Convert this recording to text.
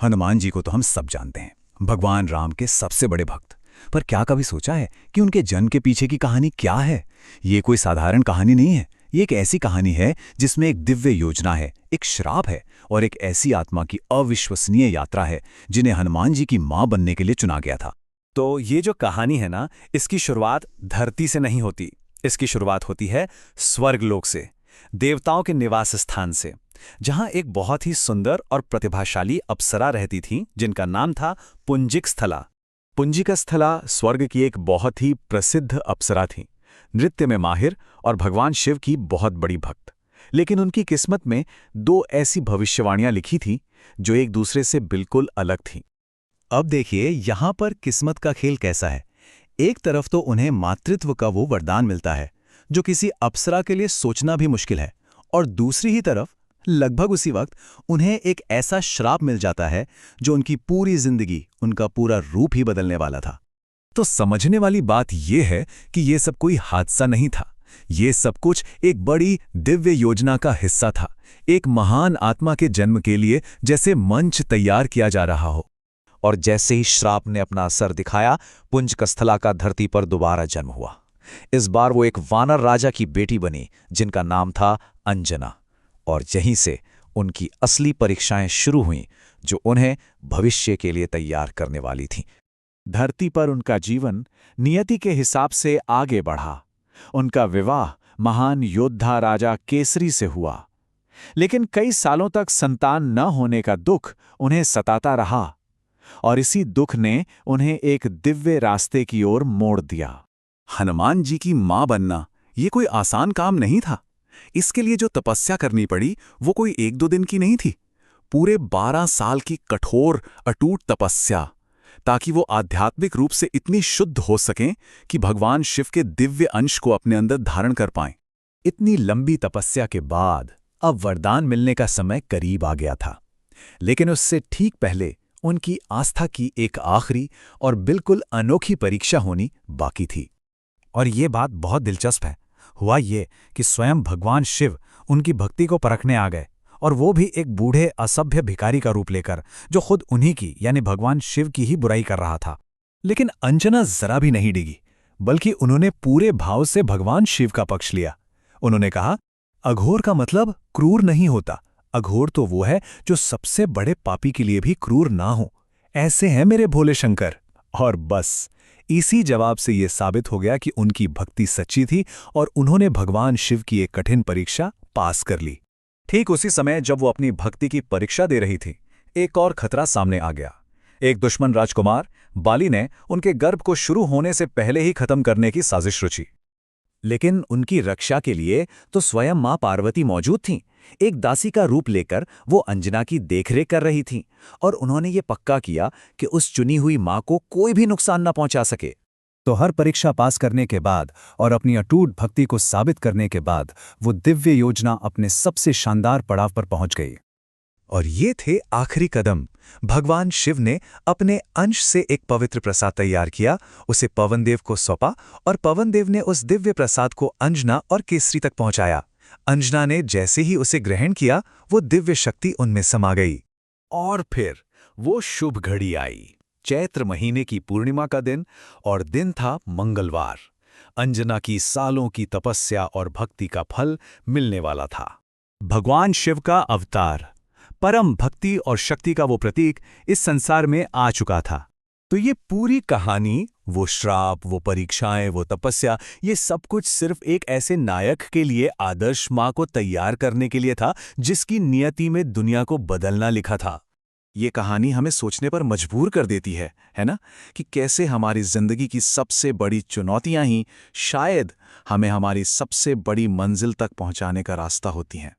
हनुमान जी को तो हम सब जानते हैं, भगवान राम के सबसे बड़े भक्त। पर क्या कभी सोचा है कि उनके जन्म के पीछे की कहानी क्या है? ये कोई साधारण कहानी नहीं है। ये एक ऐसी कहानी है जिसमें एक दिव्य योजना है, एक श्राप है और एक ऐसी आत्मा की अविश्वसनीय यात्रा है जिन्हें हनुमान जी की मां बनने के लिए चुना गया था। तो ये जो कहानी है ना, इसकी शुरुआत धरती से नहीं होती। इसकी शुरुआत होती है स्वर्गलोक से, देवताओं के निवास स्थान से, जहां एक बहुत ही सुंदर और प्रतिभाशाली अप्सरा रहती थी जिनका नाम था पुंजिक स्थला। पुंजिक स्थला स्वर्ग की एक बहुत ही प्रसिद्ध अप्सरा थी, नृत्य में माहिर और भगवान शिव की बहुत बड़ी भक्त। लेकिन उनकी किस्मत में दो ऐसी भविष्यवाणियां लिखी थीं जो एक दूसरे से बिल्कुल अलग थीं। अब देखिए यहां पर किस्मत का खेल कैसा है। एक तरफ तो उन्हें मातृत्व का वो वरदान मिलता है जो किसी अप्सरा के लिए सोचना भी मुश्किल है, और दूसरी ही तरफ लगभग उसी वक्त उन्हें एक ऐसा श्राप मिल जाता है जो उनकी पूरी जिंदगी, उनका पूरा रूप ही बदलने वाला था। तो समझने वाली बात यह है कि यह सब कोई हादसा नहीं था। ये सब कुछ एक बड़ी दिव्य योजना का हिस्सा था, एक महान आत्मा के जन्म के लिए जैसे मंच तैयार किया जा रहा हो। और जैसे ही श्राप ने अपना असर दिखाया, पुंजकस्थला का धरती पर दोबारा जन्म हुआ। इस बार वो एक वानर राजा की बेटी बनी जिनका नाम था अंजना, और यहीं से उनकी असली परीक्षाएं शुरू हुईं जो उन्हें भविष्य के लिए तैयार करने वाली थीं। धरती पर उनका जीवन नियति के हिसाब से आगे बढ़ा। उनका विवाह महान योद्धा राजा केसरी से हुआ, लेकिन कई सालों तक संतान न होने का दुख उन्हें सताता रहा, और इसी दुख ने उन्हें एक दिव्य रास्ते की ओर मोड़ दिया। हनुमान जी की मां बनना ये कोई आसान काम नहीं था। इसके लिए जो तपस्या करनी पड़ी वो कोई एक दो दिन की नहीं थी, पूरे 12 साल की कठोर अटूट तपस्या, ताकि वो आध्यात्मिक रूप से इतनी शुद्ध हो सकें कि भगवान शिव के दिव्य अंश को अपने अंदर धारण कर पाएं। इतनी लंबी तपस्या के बाद अब वरदान मिलने का समय करीब आ गया था, लेकिन उससे ठीक पहले उनकी आस्था की एक आखिरी और बिल्कुल अनोखी परीक्षा होनी बाकी थी। और ये बात बहुत दिलचस्प है। हुआ ये कि स्वयं भगवान शिव उनकी भक्ति को परखने आ गए, और वो भी एक बूढ़े असभ्य भिखारी का रूप लेकर, जो खुद उन्हीं की यानी भगवान शिव की ही बुराई कर रहा था। लेकिन अंजना जरा भी नहीं डिगी, बल्कि उन्होंने पूरे भाव से भगवान शिव का पक्ष लिया। उन्होंने कहा, अघोर का मतलब क्रूर नहीं होता, अघोर तो वो है जो सबसे बड़े पापी के लिए भी क्रूर ना हो। ऐसे हैं मेरे भोले शंकर। और बस इसी जवाब से यह साबित हो गया कि उनकी भक्ति सच्ची थी और उन्होंने भगवान शिव की एक कठिन परीक्षा पास कर ली। ठीक उसी समय जब वो अपनी भक्ति की परीक्षा दे रही थी, एक और खतरा सामने आ गया। एक दुश्मन राजकुमार बाली ने उनके गर्भ को शुरू होने से पहले ही खत्म करने की साजिश रची। लेकिन उनकी रक्षा के लिए तो स्वयं मां पार्वती मौजूद थीं। एक दासी का रूप लेकर वो अंजना की देखरेख कर रही थीं, और उन्होंने ये पक्का किया कि उस चुनी हुई मां को कोई भी नुकसान न पहुंचा सके। तो हर परीक्षा पास करने के बाद और अपनी अटूट भक्ति को साबित करने के बाद वो दिव्य योजना अपने सबसे शानदार पड़ाव पर पहुंच गई। और ये थे आखिरी कदम। भगवान शिव ने अपने अंश से एक पवित्र प्रसाद तैयार किया, उसे पवनदेव को सौंपा, और पवनदेव ने उस दिव्य प्रसाद को अंजना और केसरी तक पहुंचाया। अंजना ने जैसे ही उसे ग्रहण किया, वो दिव्य शक्ति उनमें समा गई। और फिर वो शुभ घड़ी आई, चैत्र महीने की पूर्णिमा का दिन, और दिन था मंगलवार। अंजना की सालों की तपस्या और भक्ति का फल मिलने वाला था। भगवान शिव का अवतार, परम भक्ति और शक्ति का वो प्रतीक इस संसार में आ चुका था। तो ये पूरी कहानी, वो श्राप, वो परीक्षाएं, वो तपस्या, ये सब कुछ सिर्फ एक ऐसे नायक के लिए, आदर्श मां को तैयार करने के लिए था जिसकी नियति में दुनिया को बदलना लिखा था। ये कहानी हमें सोचने पर मजबूर कर देती है ना, कि कैसे हमारी जिंदगी की सबसे बड़ी चुनौतियां ही शायद हमें हमारी सबसे बड़ी मंजिल तक पहुंचाने का रास्ता होती हैं।